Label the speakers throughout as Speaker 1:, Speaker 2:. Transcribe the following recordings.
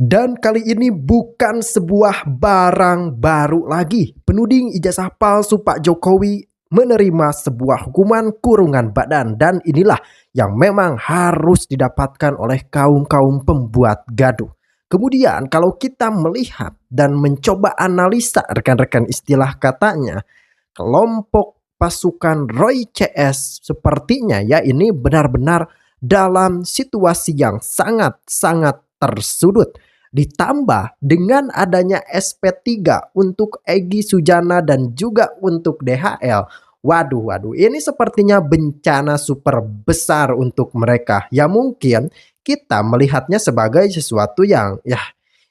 Speaker 1: Dan kali ini bukan sebuah barang baru lagi. Penuding ijazah palsu Pak Jokowi menerima sebuah hukuman kurungan badan. Dan inilah yang memang harus didapatkan oleh kaum-kaum pembuat gaduh. Kemudian kalau kita melihat dan mencoba analisa rekan-rekan istilah katanya, kelompok pasukan Roy CS sepertinya ya ini benar-benar dalam situasi yang sangat-sangat tersudut. Ditambah dengan adanya SP3 untuk Egy Sujana dan juga untuk DHL. Waduh, ini sepertinya bencana super besar untuk mereka. Ya mungkin kita melihatnya sebagai sesuatu yang ya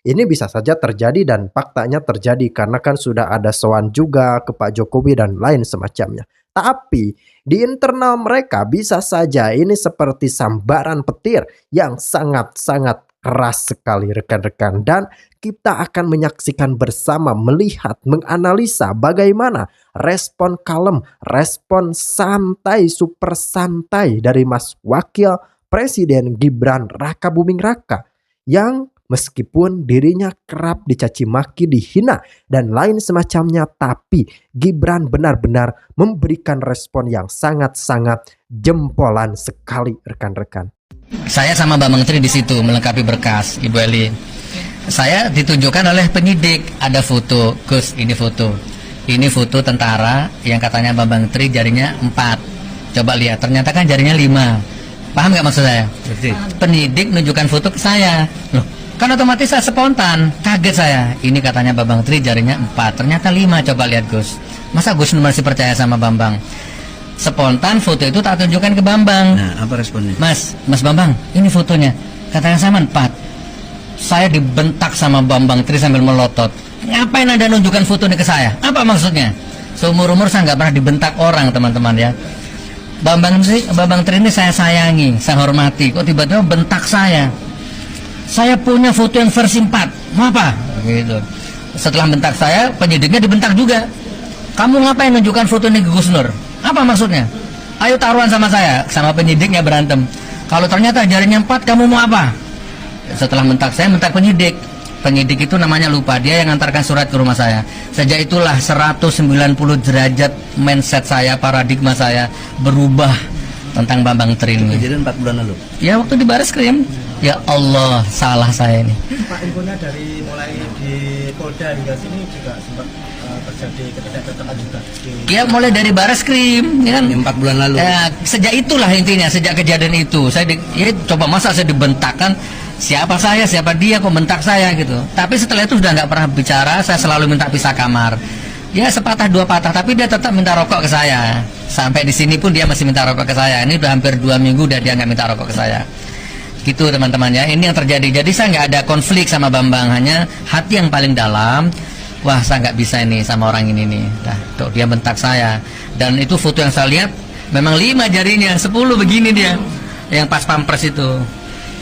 Speaker 1: ini bisa saja terjadi dan faktanya terjadi karena kan sudah ada soal juga ke Pak Jokowi dan lain semacamnya. Tapi di internal mereka bisa saja ini seperti sambaran petir yang sangat-sangat keras sekali rekan-rekan, dan kita akan menyaksikan bersama, melihat, menganalisa bagaimana respon kalem, respon santai, super santai dari Mas Wakil Presiden Gibran Rakabuming Raka yang meskipun dirinya kerap dicaci maki, dihina dan lain semacamnya, tapi Gibran benar-benar memberikan respon yang sangat-sangat jempolan sekali rekan-rekan.
Speaker 2: Saya sama Mbak Menteri di situ melengkapi berkas, Ibu Eli. Saya ditunjukkan oleh penyidik, ada foto, Gus, ini foto. Ini foto tentara yang katanya Mbak Menteri jarinya 4. Coba lihat, ternyata kan jarinya 5. Paham nggak maksud saya? Penyidik menunjukkan foto ke saya. Loh, kan otomatis saya spontan, kaget saya. Ini katanya Mbak Menteri jarinya 4, ternyata 5. Coba lihat Gus. Masa Gus masih percaya sama Bambang? Spontan foto itu tak tunjukkan ke Bambang.
Speaker 3: Nah, apa responnya?
Speaker 2: Mas Bambang, ini fotonya. Katanya sama 4. Saya dibentak sama Bambang Tri sambil melotot. Ngapain Anda nunjukkan foto ini ke saya? Apa maksudnya? Seumur-umur saya nggak pernah dibentak orang, teman-teman ya. Bambang Tri ini saya sayangi, saya hormati. Kok tiba-tiba bentak saya? Saya punya foto yang versi 4. Mau apa? Gitu. Setelah bentak saya, penyidiknya dibentak juga. Kamu ngapain nunjukkan foto ini ke Gus Nur? Apa maksudnya? Ayo taruhan sama saya. Sama penyidiknya berantem. Kalau ternyata jarinya 4, kamu mau apa? Setelah mentak saya, mentak penyidik. Penyidik itu namanya lupa. Dia yang ngantarkan surat ke rumah saya. Sejak itulah 190 derajat mindset saya, paradigma saya berubah tentang Bambang Tri ini.
Speaker 3: Kejadian 4 bulan lalu?
Speaker 2: Ya waktu di Bareskrim. Ya Allah, salah saya ini.
Speaker 4: Pak, infonya dari mulai di Polda hingga sini juga sempat terjadi ketidakcocokan juga.
Speaker 2: Ya mulai dari Bareskrim, ya kan?
Speaker 3: 4 bulan lalu.
Speaker 2: Ya, sejak itulah intinya, sejak kejadian itu saya coba masa saya dibentakkan, siapa saya, siapa dia kok bentak saya gitu. Tapi setelah itu sudah nggak pernah bicara, saya selalu minta pisah kamar. Ya sepatah dua patah, tapi dia tetap minta rokok ke saya. Sampai di sini pun dia masih minta rokok ke saya. Ini udah hampir 2 minggu udah dia nggak minta rokok ke saya. Gitu teman-teman ya, ini yang terjadi. Jadi saya nggak ada konflik sama Bambang, hanya hati yang paling dalam. Wah, saya nggak bisa ini sama orang ini nih. Nah, tuh dia bentak saya. Dan itu foto yang saya lihat memang 5 jarinya, 10 begini dia. Yang pas pampers itu.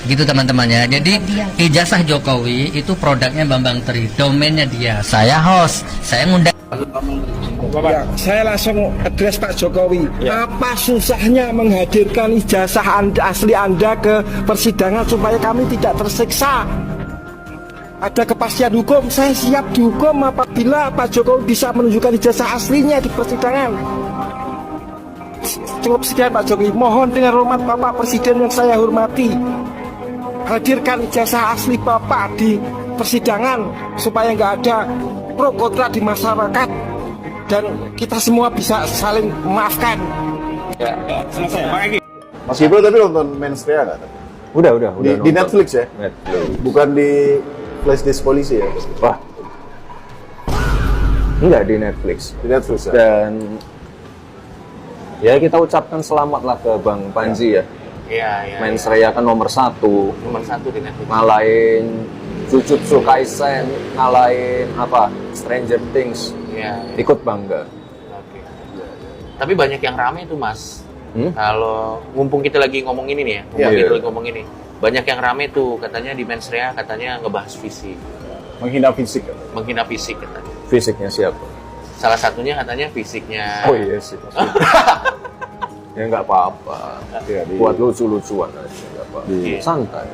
Speaker 2: Gitu teman-teman ya. Jadi ijazah Jokowi itu produknya Bambang Tri, domainnya dia. Saya host, saya ngundang.
Speaker 5: Ya, saya langsung address Pak Jokowi. Ya. Apa susahnya menghadirkan ijazah asli Anda ke persidangan supaya kami tidak tersiksa? Ada kepastian hukum, saya siap dihukum apabila Pak Jokowi bisa menunjukkan ijazah aslinya di persidangan. Cukup sekian Pak Jokowi, mohon dengan hormat Bapak Presiden yang saya hormati, hadirkan ijazah asli Bapak di persidangan supaya nggak ada pro kontra di masyarakat dan kita semua bisa saling memaafkan.
Speaker 6: Ya, selesai. Mas Gibran tapi nonton Menstria nggak?
Speaker 7: Udah
Speaker 6: Di Netflix ya?
Speaker 7: Netflix.
Speaker 6: Bukan di flashdisk polisi ya?
Speaker 7: Wah, enggak di Netflix.
Speaker 6: Di Netflix ya?
Speaker 7: Dan ya kita ucapkan selamat lah ke Bang Panji ya.
Speaker 8: Iya.
Speaker 7: Mensreya kan nomor 1
Speaker 8: di Netflix.
Speaker 7: ngalahin Jujutsu Kaisen, ngalahin apa Stranger Things.
Speaker 8: Iya.
Speaker 7: Ikut bangga.
Speaker 8: Oke. Tapi banyak yang rame tuh Mas. Kalau mumpung kita lagi ngomong ini nih ya, banyak yang rame tuh katanya di Mensreya katanya ngebahas fisik.
Speaker 6: Menghina fisik kan?
Speaker 8: Menghina fisik katanya.
Speaker 7: Fisiknya siapa?
Speaker 8: Salah satunya katanya fisiknya.
Speaker 7: Oh iya sih. Ya nggak apa-apa.
Speaker 6: Ya,
Speaker 7: Buat lucu-lucuan aja, nggak apa-apa.
Speaker 8: Iya.
Speaker 7: Santai.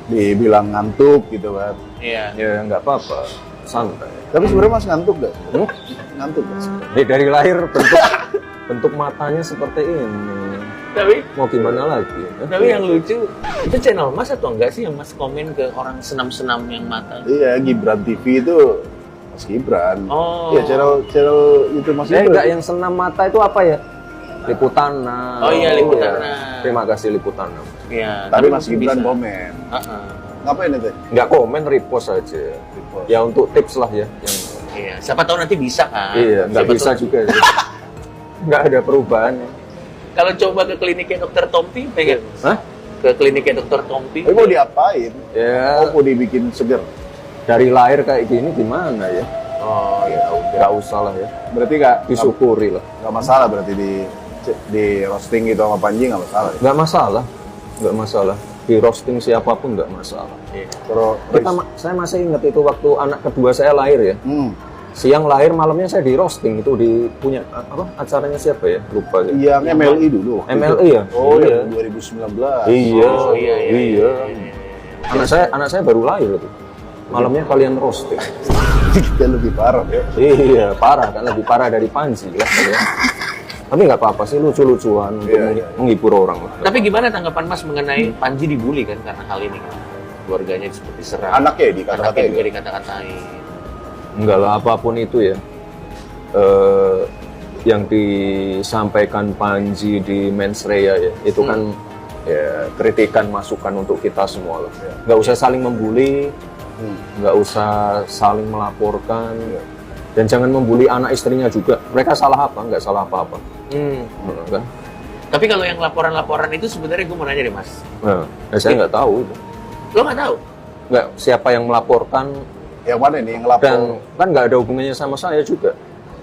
Speaker 6: dibilang ngantuk gitu kan.
Speaker 8: Iya.
Speaker 7: Ya nggak apa-apa, santai.
Speaker 6: Tapi sebenarnya Mas ngantuk gak?
Speaker 7: Hmm?
Speaker 6: Ngantuk gak?
Speaker 7: Dari lahir bentuk matanya seperti ini.
Speaker 8: Tapi
Speaker 7: Mau gimana lagi?
Speaker 8: yang lucu itu channel Mas atau enggak sih yang Mas komen ke orang senam-senam yang mata?
Speaker 6: Iya, Gibran TV itu Mas Gibran.
Speaker 8: Oh.
Speaker 6: Iya, channel itu Mas
Speaker 7: Saya enggak
Speaker 6: Gibran.
Speaker 7: yang senam mata itu apa ya? Liputana.
Speaker 8: Oh iya, Liputana.
Speaker 7: Terima kasih Liputana.
Speaker 8: Iya.
Speaker 6: Tapi Mas
Speaker 8: mungkin
Speaker 6: Gibran
Speaker 8: bisa.
Speaker 6: komen.
Speaker 8: Heeh.
Speaker 6: Ngapain itu?
Speaker 7: Nggak komen, repost aja.
Speaker 6: Repost.
Speaker 7: Ya untuk tips lah ya. Yang,
Speaker 8: Iya. Siapa tahu nanti bisa kan?
Speaker 7: iya, nggak
Speaker 8: Siapa
Speaker 7: bisa
Speaker 8: tahu-
Speaker 7: juga. Sih. Nggak ada perubahan.
Speaker 8: Kalau coba ke kliniknya Dokter Tompi, pengen?
Speaker 7: Hah?
Speaker 8: Ke kliniknya Dokter Tompi?
Speaker 6: Tapi mau diapain?
Speaker 7: Ya,
Speaker 6: Oh, mau dibikin seger.
Speaker 7: dari lahir kayak gini gimana ya?
Speaker 8: Oh ya udah.
Speaker 7: Nggak usah lah ya.
Speaker 6: Berarti
Speaker 7: Disyukuri lah.
Speaker 6: nggak masalah berarti di roasting gitu sama Panji nggak masalah. Ya?
Speaker 7: Nggak masalah. Nggak masalah. Di roasting siapapun nggak masalah.
Speaker 8: Iya.
Speaker 6: Terus
Speaker 7: Saya masih ingat itu waktu anak kedua saya lahir ya. Siang lahir, malamnya saya di roasting itu di punya apa acaranya siapa ya? Lupa ya.
Speaker 6: yang MLI dulu.
Speaker 7: MLI ya?
Speaker 6: Oh
Speaker 7: Iya.
Speaker 6: iya, 2019.
Speaker 7: Iya.
Speaker 8: Oh iya.
Speaker 7: Anak saya baru lahir itu. Malamnya kalian roasting.
Speaker 6: Kita lebih parah ya.
Speaker 7: Iya, parah kan lebih parah dari Panji lah ya. Tapi nggak apa-apa sih, lucu-lucuan untuk
Speaker 6: Iya.
Speaker 7: menghibur orang lah.
Speaker 8: Tapi gimana tanggapan Mas mengenai Panji dibully kan karena hal ini kan? Keluarganya seperti serang.
Speaker 6: Anaknya
Speaker 8: Anaknya
Speaker 6: dikata-katain.
Speaker 8: juga dikata-katain.
Speaker 7: Enggak lah, apapun itu ya. Yang disampaikan Panji di Mensreya ya, itu kan ya kritikan masukan untuk kita semua lah. Nggak usah saling membuli, nggak usah saling melaporkan, dan jangan membuli anak istrinya juga. Mereka salah apa? Nggak salah apa-apa. Kan?
Speaker 8: Tapi kalau yang laporan-laporan itu sebenarnya gue mau nanya deh Mas.
Speaker 7: Nah, saya nggak tahu itu.
Speaker 8: Lo nggak tahu?
Speaker 7: Nggak, siapa yang melaporkan,
Speaker 6: Yang mana nih yang lapor?
Speaker 7: dan kan nggak ada hubungannya sama saya juga.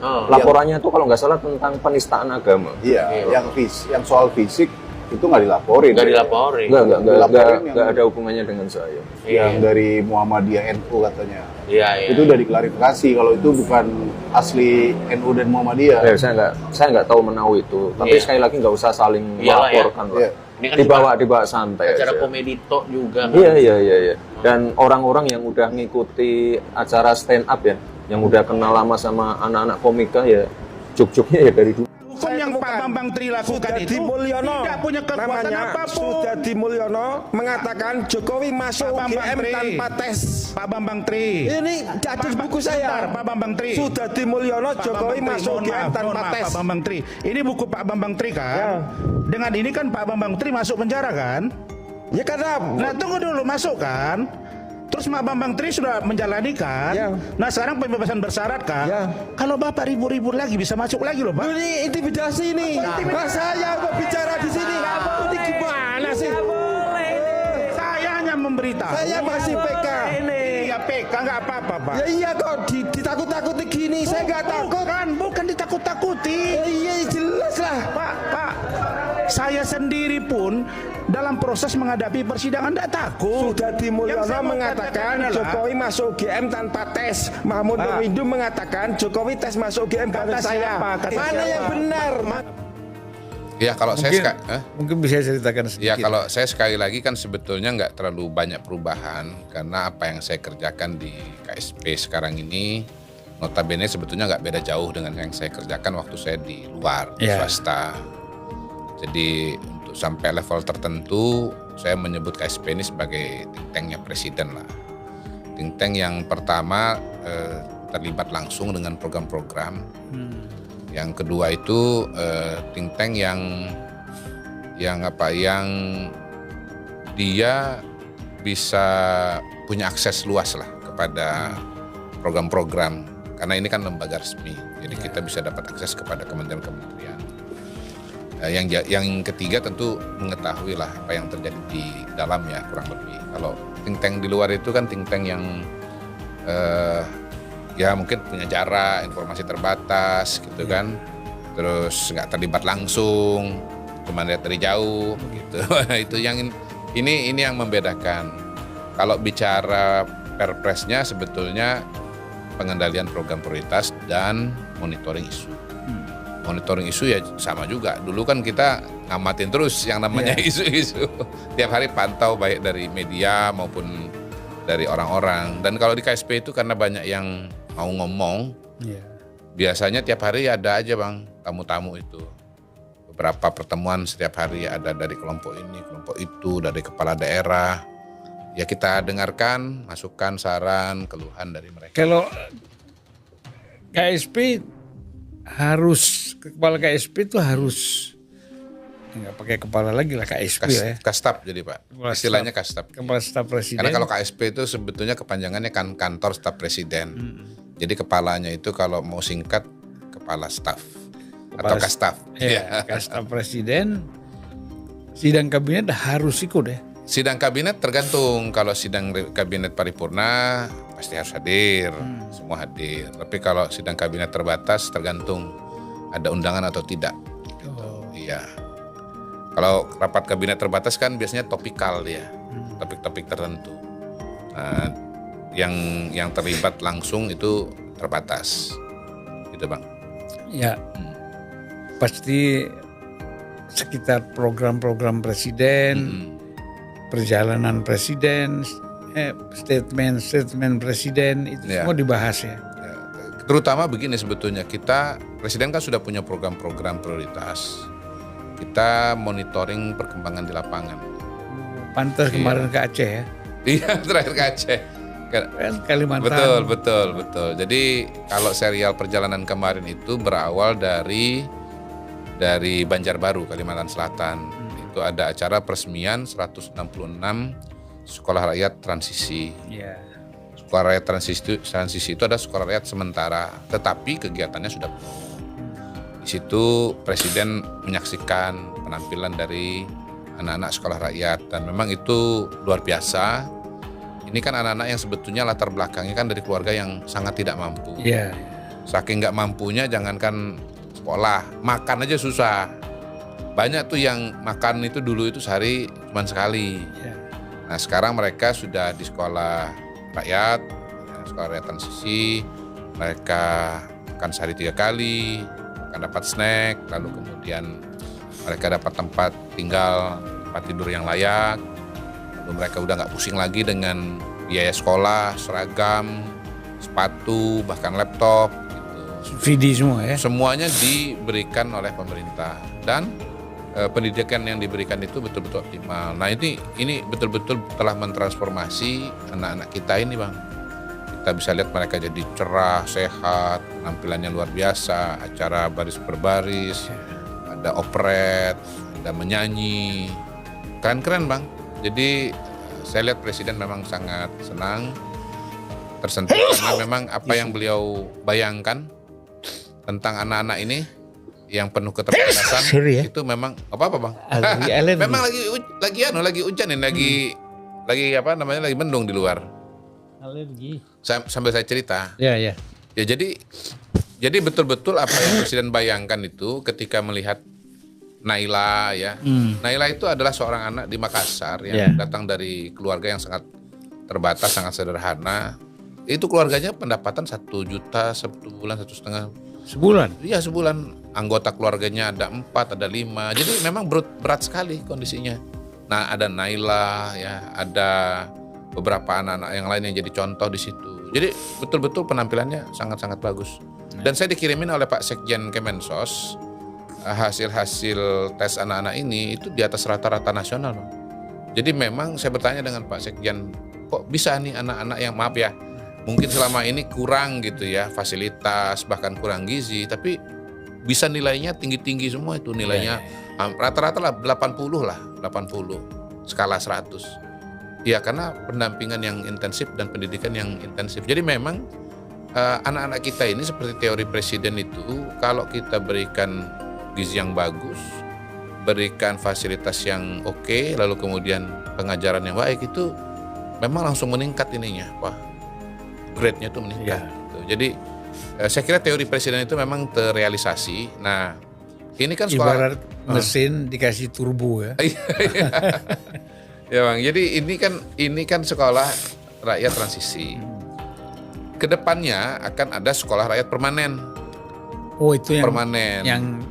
Speaker 8: Oh.
Speaker 7: Laporannya itu kalau nggak salah tentang penistaan agama.
Speaker 6: Iya, yang soal fisik itu nggak dilaporin.
Speaker 8: Nggak dilaporin.
Speaker 6: Dilaporin
Speaker 7: Nggak ada hubungannya dengan saya.
Speaker 6: Yang dari Muhammadiyah NU katanya.
Speaker 8: Iya.
Speaker 6: Itu udah diklarifikasi kalau itu bukan asli NU dan Muhammadiyah.
Speaker 7: Ya, saya nggak tahu menau itu. Tapi
Speaker 8: Iya.
Speaker 7: sekali lagi nggak usah saling
Speaker 8: Iyalah ya.
Speaker 7: melaporkan lah.
Speaker 6: Iya.
Speaker 8: Ini kan
Speaker 7: Dibawa santai
Speaker 8: acara
Speaker 7: aja.
Speaker 8: komedi tok juga. Kan?
Speaker 7: Iya. Dan orang-orang yang udah ngikuti acara stand up ya, yang udah kenal lama sama anak-anak komika ya, juk-juknya ya dari dulu.
Speaker 3: Hukum yang Pak Bambang Tri lakukan
Speaker 5: Sudadi
Speaker 3: itu
Speaker 5: Mulyono
Speaker 3: tidak punya kekuatan
Speaker 5: namanya
Speaker 3: apapun.
Speaker 5: Sudadi Mulyono mengatakan Jokowi masuk
Speaker 3: Pak Bambang
Speaker 5: UGM
Speaker 3: Tri.
Speaker 5: tanpa tes.
Speaker 3: Pak Bambang Tri.
Speaker 5: Ini ada di buku saya.
Speaker 3: Sebentar, Pak Bambang Tri.
Speaker 5: Sudadi Mulyono
Speaker 3: Pak
Speaker 5: Jokowi
Speaker 3: Bambang Tri,
Speaker 5: masuk
Speaker 3: mohon
Speaker 5: UGM
Speaker 3: maaf,
Speaker 5: tanpa
Speaker 3: mohon maaf,
Speaker 5: tes.
Speaker 3: Pak Bambang Tri. Ini buku Pak Bambang Tri kan?
Speaker 5: Ya.
Speaker 3: Dengan ini kan Pak Bambang Tri masuk penjara kan?
Speaker 5: Ya karena
Speaker 3: Nah tunggu dulu masuk kan? Terus Pak Bambang Tri sudah menjalani kan?
Speaker 5: Ya.
Speaker 3: Nah sekarang pembebasan bersyarat kan?
Speaker 5: Ya.
Speaker 3: Kalau Bapak ribut-ribut lagi bisa masuk lagi loh Pak.
Speaker 5: ini intimidasi ini. Nah, saya kok bicara di sini. Ini gimana sih?
Speaker 3: Saya hanya memberitahu.
Speaker 5: Saya masih PK.
Speaker 3: Iya PK nggak apa-apa Pak.
Speaker 5: Ya iya kok ditakut-takuti gini. Saya nggak takut.
Speaker 3: Bukan ditakut-takuti.
Speaker 5: Ya, iya jelas lah.
Speaker 3: Pak, saya sendiri pun dalam proses menghadapi persidangan tidak takut.
Speaker 5: Sudadi
Speaker 3: Yang
Speaker 5: Mulyono
Speaker 3: saya mau
Speaker 5: mengatakan
Speaker 3: katakan adalah-
Speaker 5: Jokowi masuk UGM tanpa tes. Mahmud Nurwindu mengatakan Jokowi tes masuk UGM
Speaker 3: Kata
Speaker 5: bareng saya.
Speaker 3: siapa? Kata
Speaker 5: Mana
Speaker 3: siapa?
Speaker 5: yang benar?
Speaker 9: Ya kalau
Speaker 10: Mungkin bisa ceritakan sedikit.
Speaker 9: ya kalau saya sekali lagi kan sebetulnya nggak terlalu banyak perubahan karena apa yang saya kerjakan di KSP sekarang ini notabene sebetulnya nggak beda jauh dengan yang saya kerjakan waktu saya di luar di
Speaker 10: Ya.
Speaker 9: swasta. Jadi untuk sampai level tertentu saya menyebut KSP ini sebagai think tanknya presiden lah. Think tank yang pertama terlibat langsung dengan program-program. Yang kedua itu think tank yang dia bisa punya akses luas lah kepada program-program karena ini kan lembaga resmi, jadi kita bisa dapat akses kepada kementerian-kementerian. Yang ketiga tentu mengetahui lah apa yang terjadi di dalam ya kurang lebih. Kalau think tank di luar itu kan think tank yang ya mungkin punya jarak, informasi terbatas gitu kan, terus nggak terlibat langsung, cuma lihat dari jauh gitu. Itu yang ini yang membedakan. Kalau bicara perpresnya sebetulnya pengendalian program prioritas dan monitoring isu. Monitoring isu ya sama juga. Dulu kan kita ngamatin terus yang namanya isu-isu. Tiap hari pantau baik dari media maupun dari orang-orang. Dan kalau di KSP itu karena banyak yang mau ngomong, biasanya tiap hari ada aja Bang tamu-tamu itu. Beberapa pertemuan setiap hari ada dari kelompok ini, kelompok itu, dari kepala daerah. Ya kita dengarkan, masukan, saran, keluhan dari mereka.
Speaker 10: Kalau KSP harus, kepala KSP itu harus nggak pakai kepala lagi lah KSP ya.
Speaker 9: Kastap jadi Pak,
Speaker 10: Kepala
Speaker 9: istilahnya kastap.
Speaker 10: Kepala staf presiden.
Speaker 9: Karena kalau KSP itu sebetulnya kepanjangannya kan kantor staf presiden. Jadi kepalanya itu kalau mau singkat kepala staf atau kastaf.
Speaker 10: Ya, kastaf presiden. Sidang kabinet harus ikut ya.
Speaker 9: Sidang kabinet tergantung, kalau sidang kabinet paripurna pasti harus hadir, semua hadir. Tapi kalau sidang kabinet terbatas tergantung ada undangan atau tidak. Gitu. Iya. Kalau rapat kabinet terbatas kan biasanya topikal ya, topik-topik tertentu. Nah, yang terlibat langsung itu terbatas, gitu Bang.
Speaker 10: Ya, pasti sekitar program-program presiden, perjalanan presiden, statement presiden itu semua dibahas ya.
Speaker 9: Terutama begini sebetulnya, presiden kan sudah punya program-program prioritas. Kita monitoring perkembangan di lapangan.
Speaker 10: Pantas kemarin ke Aceh ya.
Speaker 9: Iya, terakhir ke Aceh.
Speaker 10: Kan Kalimantan.
Speaker 9: Betul. Jadi kalau serial perjalanan kemarin itu berawal dari Banjarbaru, Kalimantan Selatan. Itu ada acara peresmian 166 sekolah rakyat transisi. Sekolah rakyat transisi itu ada sekolah rakyat sementara, tetapi kegiatannya sudah penuh. Di situ Presiden menyaksikan penampilan dari anak-anak sekolah rakyat dan memang itu luar biasa. Ini kan anak-anak yang sebetulnya latar belakangnya kan dari keluarga yang sangat tidak mampu. Saking nggak mampunya, jangankan sekolah, makan aja susah. Banyak tuh yang makan itu dulu itu sehari cuma sekali. Nah sekarang mereka sudah di sekolah rakyat, sekolah rakyat transisi, mereka makan sehari 3 kali, akan dapat snack, lalu kemudian mereka dapat tempat tinggal, tempat tidur yang layak, lalu mereka udah nggak pusing lagi dengan biaya sekolah, seragam, sepatu, bahkan laptop.
Speaker 10: VD semua ya.
Speaker 9: Semuanya diberikan oleh pemerintah dan pendidikan yang diberikan itu betul-betul optimal. Nah ini betul-betul telah mentransformasi anak-anak kita ini Bang. Kita bisa lihat mereka jadi cerah, sehat, penampilannya luar biasa, acara baris berbaris, ada operet, ada menyanyi, keren-keren Bang. Jadi saya lihat Presiden memang sangat senang, tersentuh karena memang apa yang beliau bayangkan tentang anak-anak ini yang penuh keterbatasan itu memang apa Bang? Memang lagi hujan ini, lagi mendung di luar.
Speaker 10: Alergi.
Speaker 9: Sambil saya cerita.
Speaker 10: Ya.
Speaker 9: Ya jadi betul-betul apa yang Presiden bayangkan itu ketika melihat Naila ya. Naila itu adalah seorang anak di Makassar yang datang dari keluarga yang sangat terbatas, sangat sederhana. Itu keluarganya pendapatan 1 juta sebulan, 1,5
Speaker 10: sebulan.
Speaker 9: Iya sebulan. Anggota keluarganya ada 4, ada 5. Jadi memang berat sekali kondisinya. Nah ada Naila ya, ada beberapa anak-anak yang lain yang jadi contoh di situ. Jadi betul-betul penampilannya sangat-sangat bagus. Dan saya dikirimin oleh Pak Sekjen Kemensos hasil-hasil tes anak-anak ini itu di atas rata-rata nasional. Jadi memang saya bertanya dengan Pak Sekjen, kok bisa nih anak-anak yang maaf ya, mungkin selama ini kurang gitu ya fasilitas, bahkan kurang gizi, tapi bisa nilainya tinggi-tinggi semua itu nilainya. Rata-rata lah 80 skala 100. Ya karena pendampingan yang intensif dan pendidikan yang intensif. Jadi memang anak-anak kita ini seperti teori Presiden itu, kalau kita berikan gizi yang bagus, berikan fasilitas yang oke, lalu kemudian pengajaran yang baik, itu memang langsung meningkat ininya, grade-nya itu meningkat. Gitu. Jadi saya kira teori Presiden itu memang terrealisasi. Nah ini kan sekolah
Speaker 10: ibarat mesin dikasih turbo ya.
Speaker 9: Ya Bang, jadi ini kan sekolah rakyat transisi. Kedepannya akan ada sekolah rakyat permanen.
Speaker 10: Oh itu yang
Speaker 9: permanen.
Speaker 10: Yang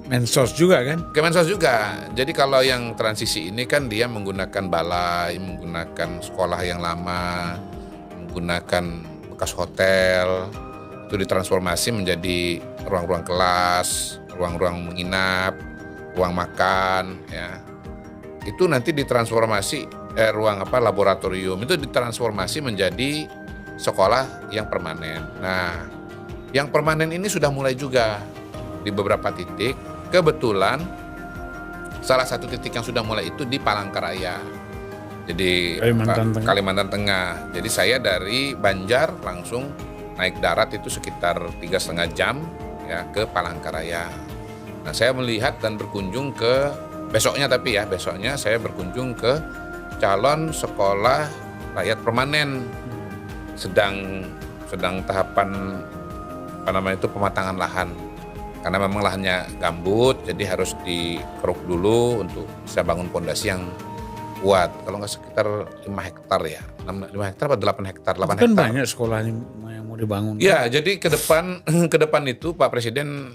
Speaker 10: mensos juga kan?
Speaker 9: Kemensos juga. Jadi kalau yang transisi ini kan dia menggunakan balai, menggunakan sekolah yang lama, menggunakan bekas hotel, itu ditransformasi menjadi ruang-ruang kelas, ruang-ruang menginap, ruang makan, ya. Itu nanti ditransformasi ruang laboratorium itu ditransformasi menjadi sekolah yang permanen. Nah, yang permanen ini sudah mulai juga di beberapa titik. Kebetulan salah satu titik yang sudah mulai itu di Palangkaraya. Jadi Kalimantan Tengah. Jadi saya dari Banjar langsung naik darat itu sekitar 3,5 jam ya ke Palangkaraya. Nah, saya melihat dan berkunjung ke besoknya saya berkunjung ke calon sekolah rakyat permanen sedang tahapan pematangan lahan. Karena memang lahannya gambut, jadi harus dikeruk dulu untuk bisa bangun pondasi yang kuat. Kalau nggak sekitar 5 hektar ya, 5 hektar atau 8 hektar? 8
Speaker 10: kan
Speaker 9: hektar.
Speaker 10: banyak sekolah yang mau dibangun.
Speaker 9: Ya, jadi ke depan itu Pak Presiden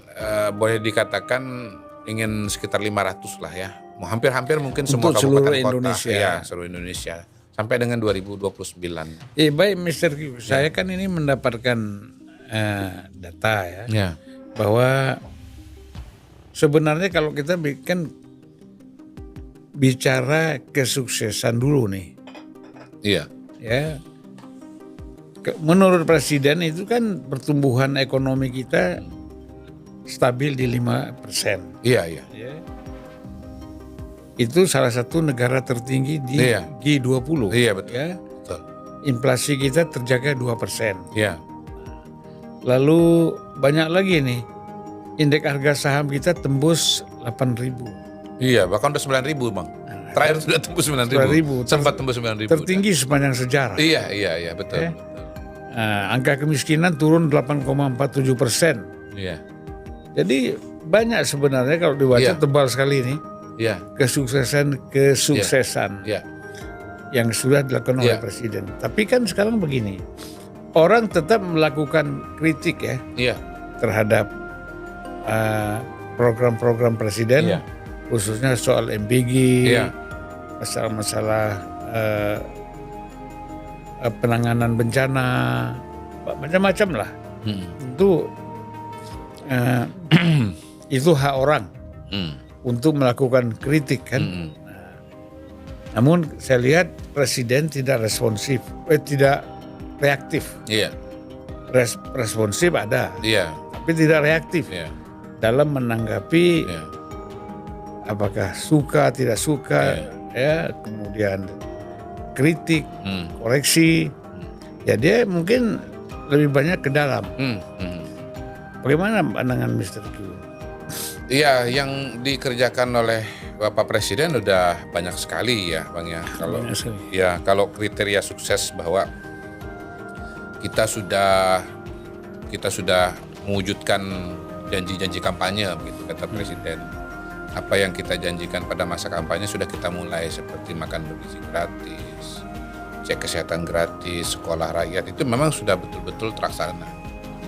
Speaker 9: boleh dikatakan ingin sekitar 500 lah ya. Hampir mungkin semua
Speaker 10: Untuk
Speaker 9: kabupaten
Speaker 10: seluruh
Speaker 9: kota.
Speaker 10: Indonesia.
Speaker 9: Ya, seluruh Indonesia. Sampai dengan 2029.
Speaker 10: Baik Mr. Q, saya kan ini mendapatkan data
Speaker 9: Ya.
Speaker 10: bahwa sebenarnya kalau kita bicara kesuksesan dulu nih.
Speaker 9: Iya.
Speaker 10: Ya. Menurut Presiden itu kan pertumbuhan ekonomi kita stabil di 5%.
Speaker 9: Iya.
Speaker 10: Ya. Itu salah satu negara tertinggi di G20.
Speaker 9: Iya, betul.
Speaker 10: Ya.
Speaker 9: Betul.
Speaker 10: Inflasi kita terjaga 2%.
Speaker 9: Iya.
Speaker 10: Lalu banyak lagi nih, indeks harga saham kita tembus 8.000.
Speaker 9: Iya, bahkan udah 9.000 Bang. Terakhir sudah tembus 9.000. Sempat tembus 9.000.
Speaker 10: Tertinggi sepanjang sejarah.
Speaker 9: Iya, betul.
Speaker 10: Ya. Angka kemiskinan turun 8,47%.
Speaker 9: Iya.
Speaker 10: Jadi banyak sebenarnya kalau dibaca tebal sekali ini.
Speaker 9: Iya.
Speaker 10: Kesuksesan
Speaker 9: Iya.
Speaker 10: yang sudah dilakukan oleh Presiden. Tapi kan sekarang begini, orang tetap melakukan kritik ya terhadap program-program Presiden, khususnya soal MBG, masalah-masalah penanganan bencana, macam-macam lah. Itu hak orang untuk melakukan kritik kan. Namun saya lihat Presiden tidak responsif, tidak reaktif.
Speaker 9: Iya.
Speaker 10: Responsif ada, tapi tidak reaktif dalam menanggapi apakah suka tidak suka, kemudian kritik, koreksi. Ya dia mungkin lebih banyak ke dalam. Bagaimana pandangan Mr. Q?
Speaker 9: Iya, yang dikerjakan oleh Bapak Presiden udah banyak sekali ya, Bang ya. Kalau kriteria sukses bahwa kita sudah mewujudkan janji-janji kampanye, begitu kata Presiden. Apa yang kita janjikan pada masa kampanye sudah kita mulai, seperti makan bergizi gratis, cek kesehatan gratis, sekolah rakyat, itu memang sudah betul-betul terlaksana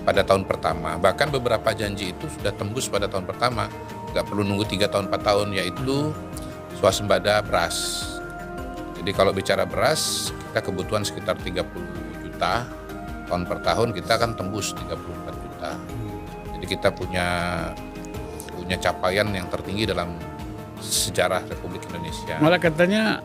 Speaker 9: pada tahun pertama. Bahkan beberapa janji itu sudah tembus pada tahun pertama, nggak perlu nunggu 3 tahun 4 tahun, yaitu swasembada beras. Jadi kalau bicara beras, kita kebutuhan sekitar 30 juta, tahun per tahun kita akan tembus 34 juta. Jadi kita punya capaian yang tertinggi dalam sejarah Republik Indonesia.
Speaker 10: Malah katanya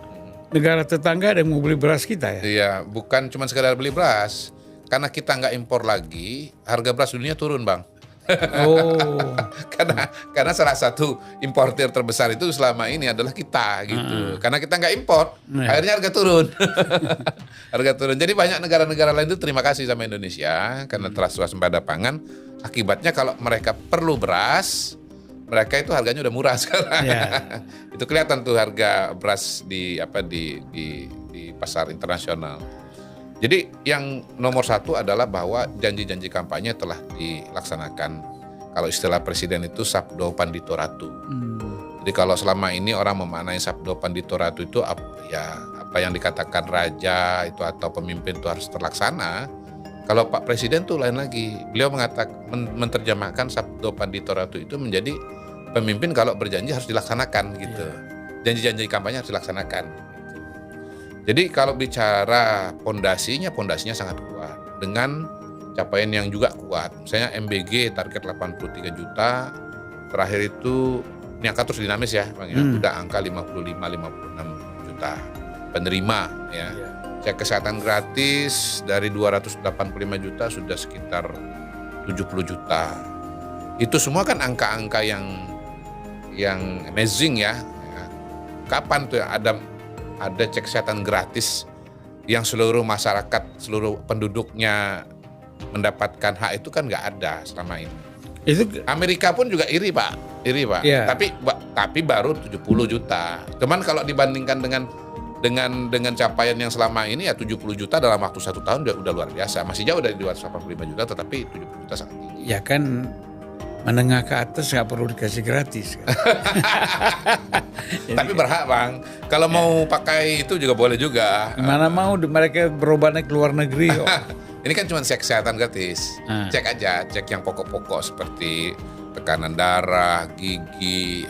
Speaker 10: negara tetangga ada yang mau beli beras kita ya?
Speaker 9: Iya, bukan cuma sekedar beli beras. Karena kita nggak impor lagi, harga beras dunia turun, Bang.
Speaker 10: Oh.
Speaker 9: karena salah satu importir terbesar itu selama ini adalah kita gitu. Karena kita nggak impor, akhirnya harga turun. Harga turun. Jadi banyak negara-negara lain itu terima kasih sama Indonesia karena telah swasembada pangan. Akibatnya kalau mereka perlu beras, mereka itu harganya udah murah sekarang. Itu kelihatan tuh harga beras di pasar internasional. Jadi yang nomor satu adalah bahwa janji-janji kampanye telah dilaksanakan. Kalau istilah Presiden itu sabdo pandito ratu. Jadi kalau selama ini orang memaknai sabdo pandito ratu itu apa yang dikatakan raja itu atau pemimpin itu harus terlaksana, Kalau Pak Presiden tuh lain lagi. Beliau menerjemahkan Sabdo Pandito Ratu itu menjadi pemimpin kalau berjanji harus dilaksanakan gitu. Janji-janji kampanye harus dilaksanakan. Jadi kalau bicara pondasinya sangat kuat dengan capaian yang juga kuat. Misalnya MBG target 83 juta, terakhir itu ini angka terus dinamis ya, Bang ya. Udah angka 55-56 juta penerima ya. Cek kesehatan gratis dari 285 juta sudah sekitar 70 juta. Itu semua kan angka-angka yang amazing ya. Kapan tuh ada cek kesehatan gratis yang seluruh masyarakat, seluruh penduduknya mendapatkan hak itu kan nggak ada selama ini.
Speaker 10: Itu
Speaker 9: Amerika pun juga iri pak.
Speaker 10: Yeah.
Speaker 9: Tapi baru 70 juta. Cuman kalau dibandingkan dengan capaian yang selama ini ya 70 juta dalam waktu 1 tahun udah luar biasa. Masih jauh dari 285 juta, tetapi 70 juta sangat tinggi.
Speaker 10: Ya kan menengah ke atas nggak perlu dikasih gratis. Kan?
Speaker 9: Tapi berhak Bang. Kalau mau pakai itu juga boleh juga.
Speaker 10: Mana mau mereka berobatnya ke luar negeri kok.
Speaker 9: Ini kan cuma cek kesehatan gratis. Cek aja, cek yang pokok-pokok seperti tekanan darah, gigi,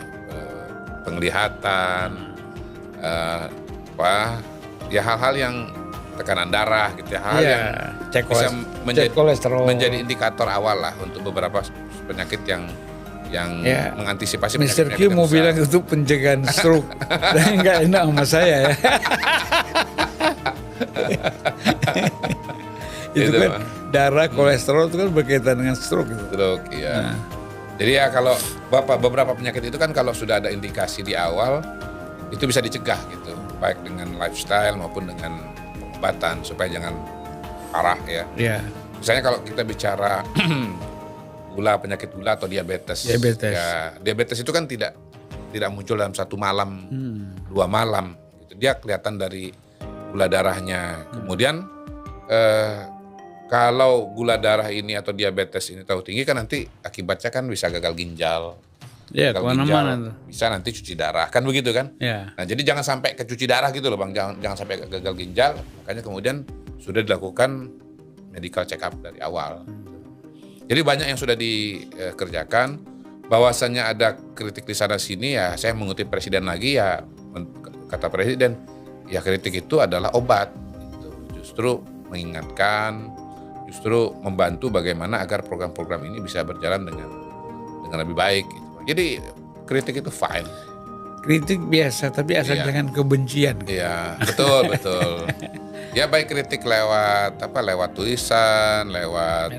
Speaker 9: penglihatan, ya hal-hal yang tekanan darah gitu ya, hal yang bisa menjadi indikator awal lah untuk beberapa penyakit yang mengantisipasi
Speaker 10: Mr. Q mau bilang itu pencegahan stroke dan nggak enak sama saya ya. Itu kan darah, kolesterol itu kan berkaitan dengan stroke gitu.
Speaker 9: Stroke, iya. Jadi ya kalau beberapa penyakit itu kan kalau sudah ada indikasi di awal itu bisa dicegah gitu, baik dengan lifestyle maupun dengan pengobatan supaya jangan parah ya.
Speaker 10: Iya.
Speaker 9: Misalnya kalau kita bicara penyakit gula atau diabetes. Ya, diabetes itu kan tidak muncul dalam 1 malam, 2 malam gitu. Dia kelihatan dari gula darahnya. Kemudian kalau gula darah ini atau diabetes ini terlalu tinggi kan nanti akibatnya kan bisa gagal ginjal.
Speaker 10: Iya, kemana-mana tuh.
Speaker 9: Bisa nanti cuci darah, kan begitu kan?
Speaker 10: Iya.
Speaker 9: Nah jadi jangan sampai ke cuci darah gitu loh Bang, jangan sampai gagal ginjal. Makanya kemudian sudah dilakukan medical check up dari awal. Jadi banyak yang sudah dikerjakan. Bahwasannya ada kritik di sana sini ya, saya mengutip Presiden lagi ya, kata Presiden, ya kritik itu adalah obat. Gitu. Justru mengingatkan, justru membantu bagaimana agar program-program ini bisa berjalan dengan lebih baik. Gitu. Jadi kritik itu fine.
Speaker 10: Kritik biasa, tapi asal jangan kebencian.
Speaker 9: Iya, betul. Ya baik kritik lewat tulisan, lewat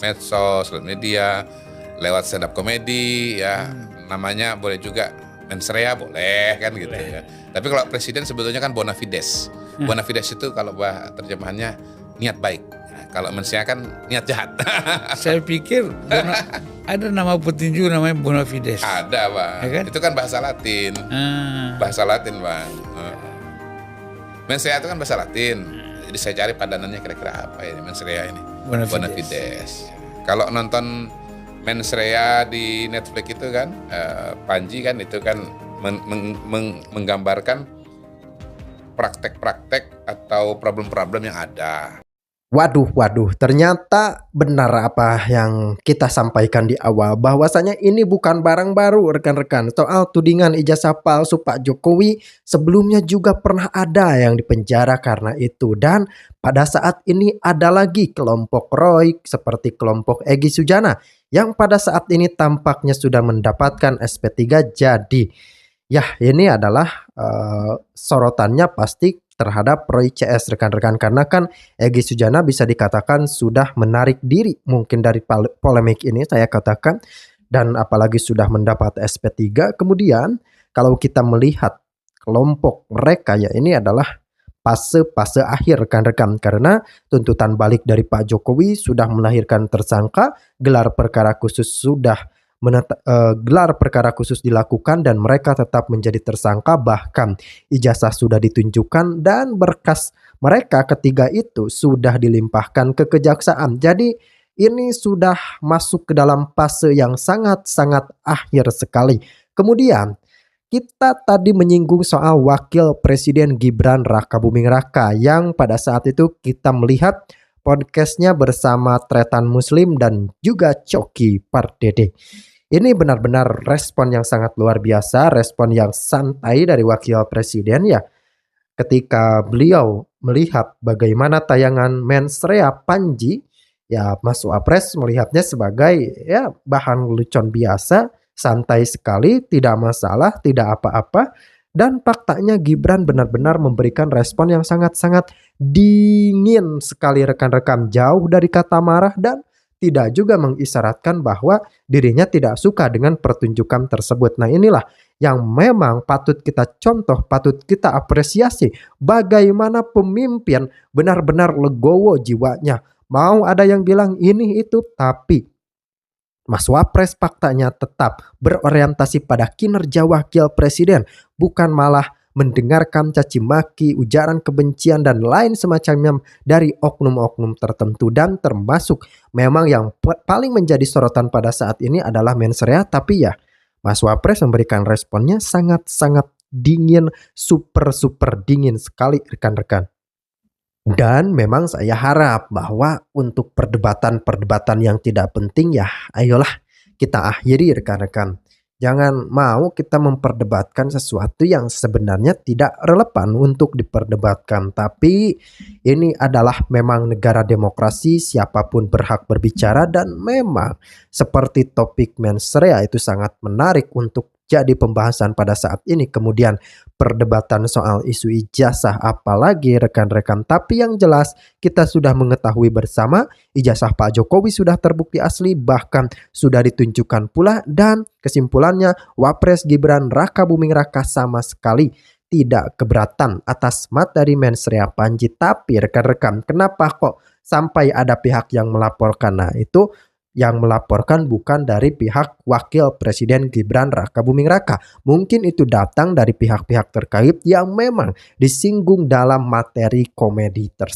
Speaker 9: medsos, lewat media, lewat stand up komedi ya. Namanya boleh juga mensrea boleh kan gitu ya. Tapi kalau Presiden sebetulnya kan bona fides. Bona fides itu kalau terjemahannya niat baik. Kalau mensrea kan niat jahat.
Speaker 10: Saya pikir ada nama petinju namanya bona fides.
Speaker 9: Ada Bang. Ya kan? Itu kan bahasa Latin. Bahasa Latin Bang. Mensrea itu kan bahasa Latin. Jadi saya cari padanannya kira-kira apa ya mensrea ini. Bona fides. Kalau nonton mensrea di Netflix itu kan Panji kan itu kan menggambarkan praktek-praktek atau problem-problem yang ada.
Speaker 1: Waduh, ternyata benar apa yang kita sampaikan di awal, bahwasanya ini bukan barang baru rekan-rekan. Soal tudingan ijazah palsu Pak Jokowi sebelumnya juga pernah ada yang dipenjara karena itu. Dan pada saat ini ada lagi kelompok Roy seperti kelompok Egy Sujana yang pada saat ini tampaknya sudah mendapatkan SP3. Jadi ya ini adalah sorotannya pasti terhadap Roy CS rekan-rekan, karena kan Egy Sujana bisa dikatakan sudah menarik diri mungkin dari polemik ini saya katakan, dan apalagi sudah mendapat SP3. Kemudian kalau kita melihat kelompok mereka ya ini adalah fase akhir rekan-rekan, karena tuntutan balik dari Pak Jokowi sudah melahirkan tersangka, gelar perkara khusus dilakukan dan mereka tetap menjadi tersangka, bahkan ijazah sudah ditunjukkan dan berkas mereka ketiga itu sudah dilimpahkan ke kejaksaan. Jadi ini sudah masuk ke dalam fase yang sangat-sangat akhir sekali. Kemudian kita tadi menyinggung soal Wakil Presiden Gibran Raka Buming Raka yang pada saat itu kita melihat podcastnya bersama Tretan Muslim dan juga Coki Pardede. Ini benar-benar respon yang sangat luar biasa, respon yang santai dari Wakil Presiden ya. Ketika beliau melihat bagaimana tayangan Mensrea Panji, ya Mas Wapres melihatnya sebagai ya bahan lelucon biasa, santai sekali, tidak masalah, tidak apa-apa. Dan faktanya Gibran benar-benar memberikan respon yang sangat-sangat dingin sekali rekan-rekan, jauh dari kata marah dan tidak juga mengisyaratkan bahwa dirinya tidak suka dengan pertunjukan tersebut. Nah inilah yang memang patut kita contoh, patut kita apresiasi. Bagaimana pemimpin benar-benar legowo jiwanya. Mau ada yang bilang ini itu, tapi Mas Wapres faktanya tetap berorientasi pada kinerja Wakil Presiden, bukan malah mendengarkan caci maki, ujaran kebencian dan lain semacamnya dari oknum-oknum tertentu. Dan termasuk memang yang paling menjadi sorotan pada saat ini adalah Mensrea, tapi ya Mas Wapres memberikan responnya sangat-sangat dingin, super dingin sekali rekan-rekan. Dan memang saya harap bahwa untuk perdebatan-perdebatan yang tidak penting ya ayolah kita akhiri rekan-rekan. Jangan mau kita memperdebatkan sesuatu yang sebenarnya tidak relevan untuk diperdebatkan. Tapi ini adalah memang negara demokrasi, siapapun berhak berbicara. Dan memang seperti topik Mensrea itu sangat menarik untuk jadi pembahasan pada saat ini. Kemudian perdebatan soal isu ijazah apalagi rekan-rekan. Tapi yang jelas kita sudah mengetahui bersama ijazah Pak Jokowi sudah terbukti asli, bahkan sudah ditunjukkan pula. Dan kesimpulannya Wapres Gibran Raka Buming Raka sama sekali tidak keberatan atas materi Mensrea Panji. Tapi rekan-rekan, kenapa kok sampai ada pihak yang melaporkan? Nah itu yang melaporkan bukan dari pihak Wakil Presiden Gibran Raka Buming Raka. Mungkin itu datang dari pihak-pihak terkait yang memang disinggung dalam materi komedi tersebut.